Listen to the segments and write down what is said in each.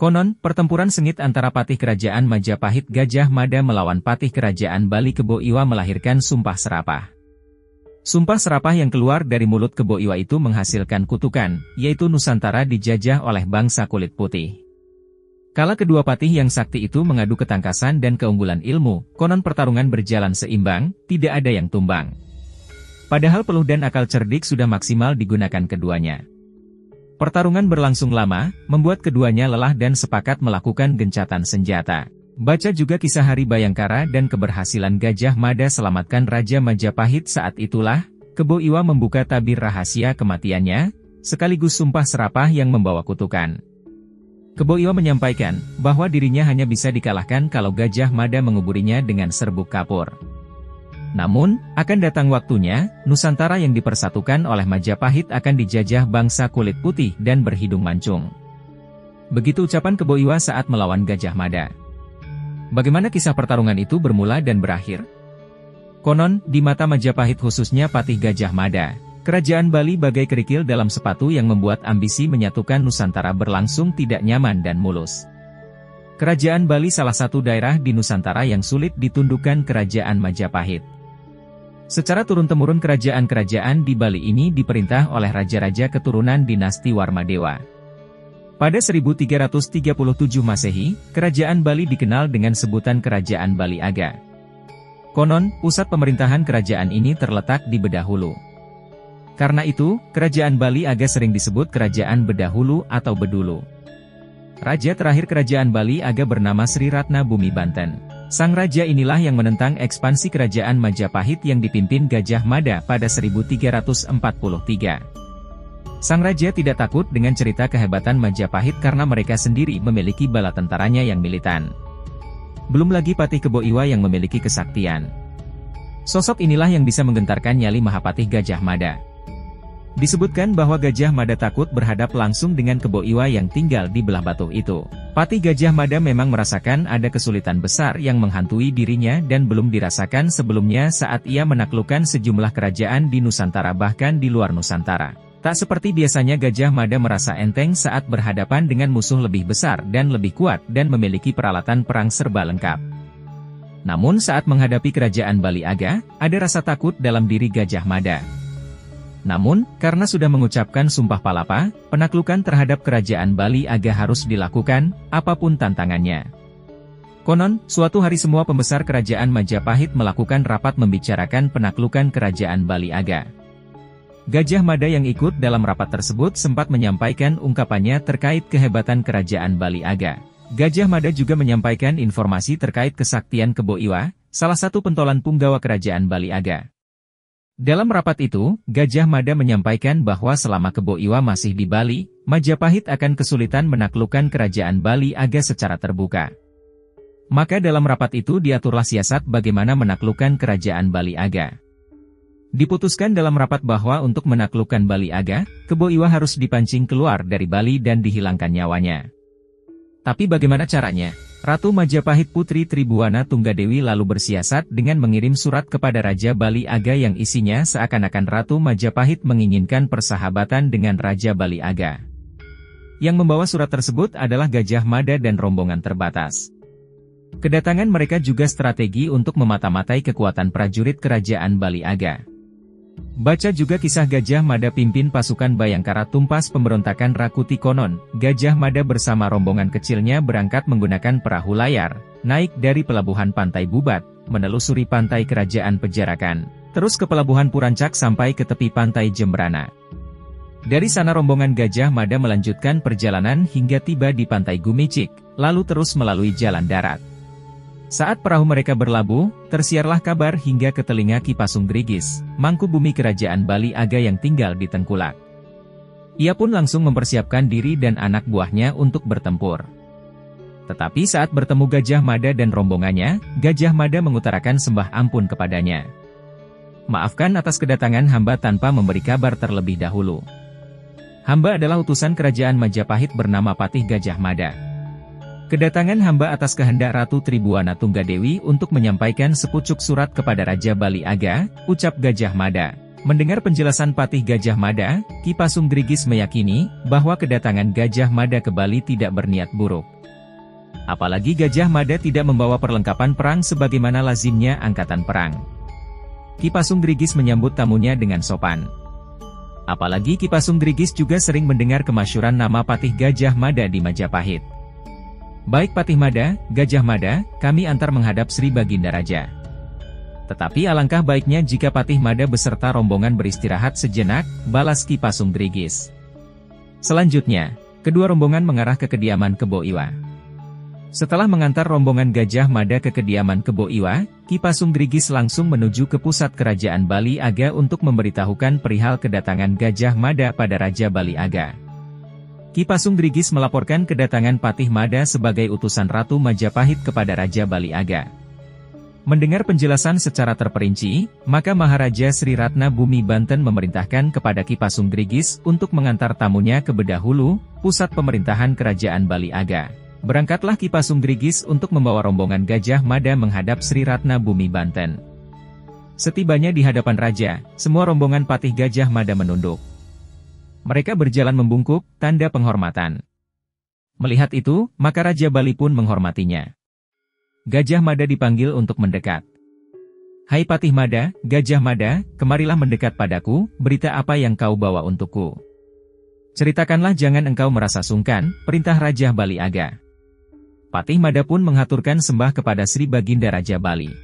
Konon, pertempuran sengit antara patih kerajaan Majapahit Gajah Mada melawan patih kerajaan Bali Kebo Iwa melahirkan Sumpah Serapah. Sumpah serapah yang keluar dari mulut Kebo Iwa itu menghasilkan kutukan, yaitu Nusantara dijajah oleh bangsa kulit putih. Kala kedua patih yang sakti itu mengadu ketangkasan dan keunggulan ilmu, konon pertarungan berjalan seimbang, tidak ada yang tumbang. Padahal peluh dan akal cerdik sudah maksimal digunakan keduanya. Pertarungan berlangsung lama, membuat keduanya lelah dan sepakat melakukan gencatan senjata. Baca juga kisah Hari Bayangkara dan keberhasilan Gajah Mada selamatkan Raja Majapahit. Saat itulah, Kebo Iwa membuka tabir rahasia kematiannya, sekaligus sumpah serapah yang membawa kutukan. Kebo Iwa menyampaikan, bahwa dirinya hanya bisa dikalahkan kalau Gajah Mada menguburinya dengan serbuk kapur. Namun, akan datang waktunya, Nusantara yang dipersatukan oleh Majapahit akan dijajah bangsa kulit putih dan berhidung mancung. Begitu ucapan Kebo Iwa saat melawan Gajah Mada. Bagaimana kisah pertarungan itu bermula dan berakhir? Konon, di mata Majapahit khususnya patih Gajah Mada, kerajaan Bali bagai kerikil dalam sepatu yang membuat ambisi menyatukan Nusantara berlangsung tidak nyaman dan mulus. Kerajaan Bali salah satu daerah di Nusantara yang sulit ditundukkan kerajaan Majapahit. Secara turun-temurun kerajaan-kerajaan di Bali ini diperintah oleh raja-raja keturunan dinasti Warmadewa. Pada 1337 Masehi, kerajaan Bali dikenal dengan sebutan Kerajaan Bali Aga. Konon, pusat pemerintahan kerajaan ini terletak di Bedahulu. Karena itu, kerajaan Bali Aga sering disebut Kerajaan Bedahulu atau Bedulu. Raja terakhir kerajaan Bali Aga bernama Sri Ratna Bumi Banten. Sang raja inilah yang menentang ekspansi kerajaan Majapahit yang dipimpin Gajah Mada pada 1343. Sang raja tidak takut dengan cerita kehebatan Majapahit karena mereka sendiri memiliki bala tentaranya yang militan. Belum lagi patih Kebo Iwa yang memiliki kesaktian. Sosok inilah yang bisa menggentarkan nyali Mahapatih Gajah Mada. Disebutkan bahwa Gajah Mada takut berhadap langsung dengan Kebo Iwa yang tinggal di belah batu itu. Patih Gajah Mada memang merasakan ada kesulitan besar yang menghantui dirinya dan belum dirasakan sebelumnya saat ia menaklukkan sejumlah kerajaan di Nusantara bahkan di luar Nusantara. Tak seperti biasanya Gajah Mada merasa enteng saat berhadapan dengan musuh lebih besar dan lebih kuat dan memiliki peralatan perang serba lengkap. Namun saat menghadapi kerajaan Bali Aga, ada rasa takut dalam diri Gajah Mada. Namun, karena sudah mengucapkan sumpah palapa, penaklukan terhadap kerajaan Bali Aga harus dilakukan, apapun tantangannya. Konon, suatu hari semua pembesar kerajaan Majapahit melakukan rapat membicarakan penaklukan kerajaan Bali Aga. Gajah Mada yang ikut dalam rapat tersebut sempat menyampaikan ungkapannya terkait kehebatan kerajaan Bali Aga. Gajah Mada juga menyampaikan informasi terkait kesaktian Kebo Iwa, salah satu pentolan punggawa kerajaan Bali Aga. Dalam rapat itu, Gajah Mada menyampaikan bahwa selama Kebo Iwa masih di Bali, Majapahit akan kesulitan menaklukkan kerajaan Bali Aga secara terbuka. Maka dalam rapat itu diaturlah siasat bagaimana menaklukkan kerajaan Bali Aga. Diputuskan dalam rapat bahwa untuk menaklukkan Bali Aga, Kebo Iwa harus dipancing keluar dari Bali dan dihilangkan nyawanya. Tapi bagaimana caranya? Ratu Majapahit Putri Tribuana Tunggadewi lalu bersiasat dengan mengirim surat kepada Raja Bali Aga yang isinya seakan-akan Ratu Majapahit menginginkan persahabatan dengan Raja Bali Aga. Yang membawa surat tersebut adalah Gajah Mada dan rombongan terbatas. Kedatangan mereka juga strategi untuk memata-matai kekuatan prajurit kerajaan Bali Aga. Baca juga kisah Gajah Mada pimpin pasukan Bayangkara tumpas pemberontakan Rakuti. Konon, Gajah Mada bersama rombongan kecilnya berangkat menggunakan perahu layar, naik dari pelabuhan Pantai Bubat, menelusuri pantai kerajaan Pejarakan, terus ke pelabuhan Purancak sampai ke tepi pantai Jembrana. Dari sana rombongan Gajah Mada melanjutkan perjalanan hingga tiba di pantai Gumicik, lalu terus melalui jalan darat. Saat perahu mereka berlabuh, tersiarlah kabar hingga ke telinga Ki Pasung Grigis, mangku bumi kerajaan Bali Aga yang tinggal di Tengkulak. Ia pun langsung mempersiapkan diri dan anak buahnya untuk bertempur. Tetapi saat bertemu Gajah Mada dan rombongannya, Gajah Mada mengutarakan sembah ampun kepadanya. Maafkan atas kedatangan hamba tanpa memberi kabar terlebih dahulu. Hamba adalah utusan kerajaan Majapahit bernama Patih Gajah Mada. Kedatangan hamba atas kehendak Ratu Tribuana Tunggadewi untuk menyampaikan sepucuk surat kepada Raja Bali Aga, ucap Gajah Mada. Mendengar penjelasan Patih Gajah Mada, Ki Pasung Grigis meyakini bahwa kedatangan Gajah Mada ke Bali tidak berniat buruk. Apalagi Gajah Mada tidak membawa perlengkapan perang sebagaimana lazimnya angkatan perang. Ki Pasung Grigis menyambut tamunya dengan sopan. Apalagi Ki Pasung Grigis juga sering mendengar kemasyhuran nama Patih Gajah Mada di Majapahit. "Baik Patih Mada, Gajah Mada, kami antar menghadap Sri Baginda Raja. Tetapi alangkah baiknya jika Patih Mada beserta rombongan beristirahat sejenak," balas Ki Pasung Grigis. Selanjutnya, kedua rombongan mengarah ke kediaman Kebo Iwa. Setelah mengantar rombongan Gajah Mada ke kediaman Kebo Iwa, Ki Pasung Grigis langsung menuju ke pusat kerajaan Bali Aga untuk memberitahukan perihal kedatangan Gajah Mada pada Raja Bali Aga. Ki Pasung Grigis melaporkan kedatangan Patih Mada sebagai utusan Ratu Majapahit kepada Raja Bali Aga. Mendengar penjelasan secara terperinci, maka Maharaja Sri Ratna Bumi Banten memerintahkan kepada Ki Pasung Grigis untuk mengantar tamunya ke Bedahulu, pusat pemerintahan kerajaan Bali Aga. Berangkatlah Ki Pasung Grigis untuk membawa rombongan Gajah Mada menghadap Sri Ratna Bumi Banten. Setibanya di hadapan raja, semua rombongan Patih Gajah Mada menunduk. Mereka berjalan membungkuk, tanda penghormatan. Melihat itu, maka Raja Bali pun menghormatinya. Gajah Mada dipanggil untuk mendekat. "Hai Patih Mada, Gajah Mada, kemarilah mendekat padaku, berita apa yang kau bawa untukku? Ceritakanlah, jangan engkau merasa sungkan," perintah Raja Bali Aga. Patih Mada pun menghaturkan sembah kepada Sri Baginda Raja Bali.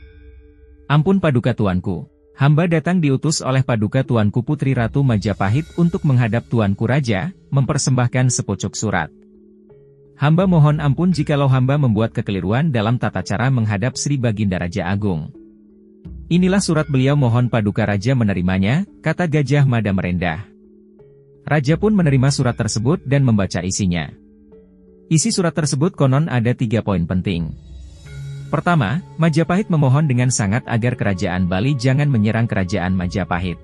"Ampun Paduka Tuanku, hamba datang diutus oleh Paduka Tuanku Putri Ratu Majapahit untuk menghadap Tuanku Raja, mempersembahkan sepucuk surat. Hamba mohon ampun jikalau hamba membuat kekeliruan dalam tata cara menghadap Sri Baginda Raja Agung. Inilah surat beliau, mohon Paduka Raja menerimanya," kata Gajah Mada merendah. Raja pun menerima surat tersebut dan membaca isinya. Isi surat tersebut konon ada 3 poin penting. Pertama, Majapahit memohon dengan sangat agar kerajaan Bali jangan menyerang kerajaan Majapahit.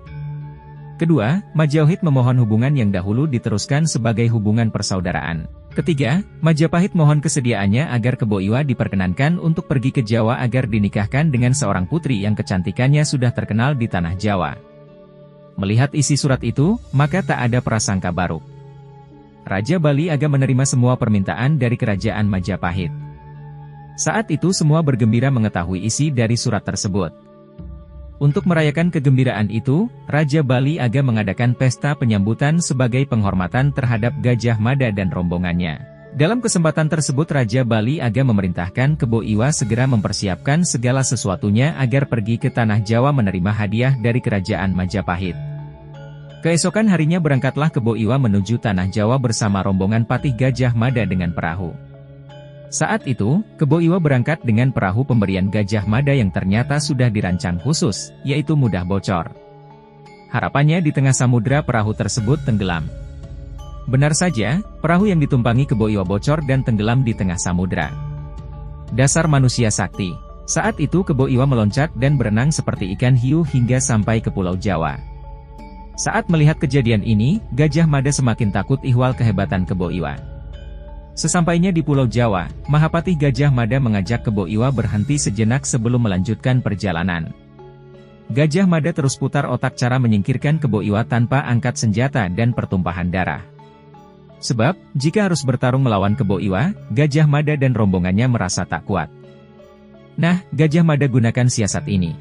Kedua, Majapahit memohon hubungan yang dahulu diteruskan sebagai hubungan persaudaraan. Ketiga, Majapahit mohon kesediaannya agar Kebo Iwa diperkenankan untuk pergi ke Jawa agar dinikahkan dengan seorang putri yang kecantikannya sudah terkenal di tanah Jawa. Melihat isi surat itu, maka tak ada prasangka baru. Raja Bali Aga menerima semua permintaan dari kerajaan Majapahit. Saat itu semua bergembira mengetahui isi dari surat tersebut. Untuk merayakan kegembiraan itu, Raja Bali Aga mengadakan pesta penyambutan sebagai penghormatan terhadap Gajah Mada dan rombongannya. Dalam kesempatan tersebut Raja Bali Aga memerintahkan Kebo Iwa segera mempersiapkan segala sesuatunya agar pergi ke Tanah Jawa menerima hadiah dari kerajaan Majapahit. Keesokan harinya berangkatlah Kebo Iwa menuju Tanah Jawa bersama rombongan Patih Gajah Mada dengan perahu. Saat itu, Kebo Iwa berangkat dengan perahu pemberian Gajah Mada yang ternyata sudah dirancang khusus, yaitu mudah bocor. Harapannya di tengah samudera perahu tersebut tenggelam. Benar saja, perahu yang ditumpangi Kebo Iwa bocor dan tenggelam di tengah samudera. Dasar manusia sakti. Saat itu Kebo Iwa meloncat dan berenang seperti ikan hiu hingga sampai ke Pulau Jawa. Saat melihat kejadian ini, Gajah Mada semakin takut ihwal kehebatan Kebo Iwa. Sesampainya di Pulau Jawa, Mahapatih Gajah Mada mengajak Kebo Iwa berhenti sejenak sebelum melanjutkan perjalanan. Gajah Mada terus putar otak cara menyingkirkan Kebo Iwa tanpa angkat senjata dan pertumpahan darah. Sebab, jika harus bertarung melawan Kebo Iwa, Gajah Mada dan rombongannya merasa tak kuat. Nah, Gajah Mada gunakan siasat ini.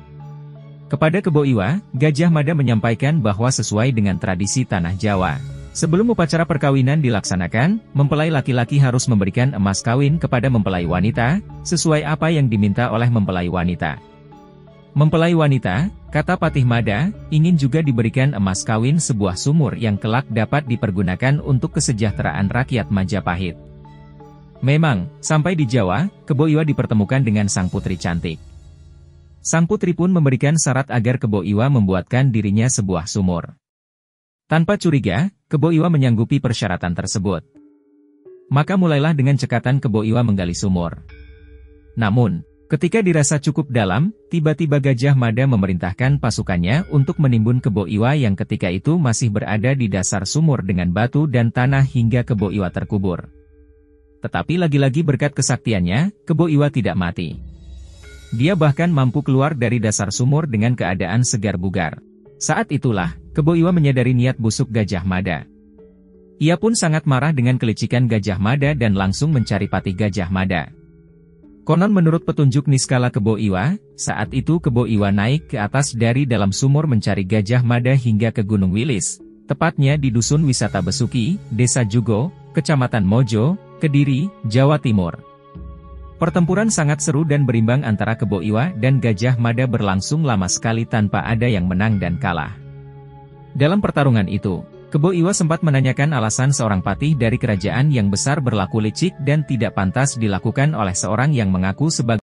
Kepada Kebo Iwa, Gajah Mada menyampaikan bahwa sesuai dengan tradisi Tanah Jawa, sebelum upacara perkawinan dilaksanakan, mempelai laki-laki harus memberikan emas kawin kepada mempelai wanita, sesuai apa yang diminta oleh mempelai wanita. Mempelai wanita, kata Patih Mada, ingin juga diberikan emas kawin sebuah sumur yang kelak dapat dipergunakan untuk kesejahteraan rakyat Majapahit. Memang, sampai di Jawa, Kebo Iwa dipertemukan dengan sang putri cantik. Sang putri pun memberikan syarat agar Kebo Iwa membuatkan dirinya sebuah sumur. Tanpa curiga, Kebo Iwa menyanggupi persyaratan tersebut. Maka mulailah dengan cekatan Kebo Iwa menggali sumur. Namun, ketika dirasa cukup dalam, tiba-tiba Gajah Mada memerintahkan pasukannya untuk menimbun Kebo Iwa yang ketika itu masih berada di dasar sumur dengan batu dan tanah hingga Kebo Iwa terkubur. Tetapi lagi-lagi berkat kesaktiannya, Kebo Iwa tidak mati. Dia bahkan mampu keluar dari dasar sumur dengan keadaan segar bugar. Saat itulah, Kebo Iwa menyadari niat busuk Gajah Mada. Ia pun sangat marah dengan kelicikan Gajah Mada dan langsung mencari Patih Gajah Mada. Konon menurut petunjuk Niskala Kebo Iwa, saat itu Kebo Iwa naik ke atas dari dalam sumur mencari Gajah Mada hingga ke Gunung Wilis, tepatnya di Dusun Wisata Besuki, Desa Jugo, Kecamatan Mojo, Kediri, Jawa Timur. Pertempuran sangat seru dan berimbang antara Kebo Iwa dan Gajah Mada berlangsung lama sekali tanpa ada yang menang dan kalah. Dalam pertarungan itu, Kebo Iwa sempat menanyakan alasan seorang patih dari kerajaan yang besar berlaku licik dan tidak pantas dilakukan oleh seorang yang mengaku sebagai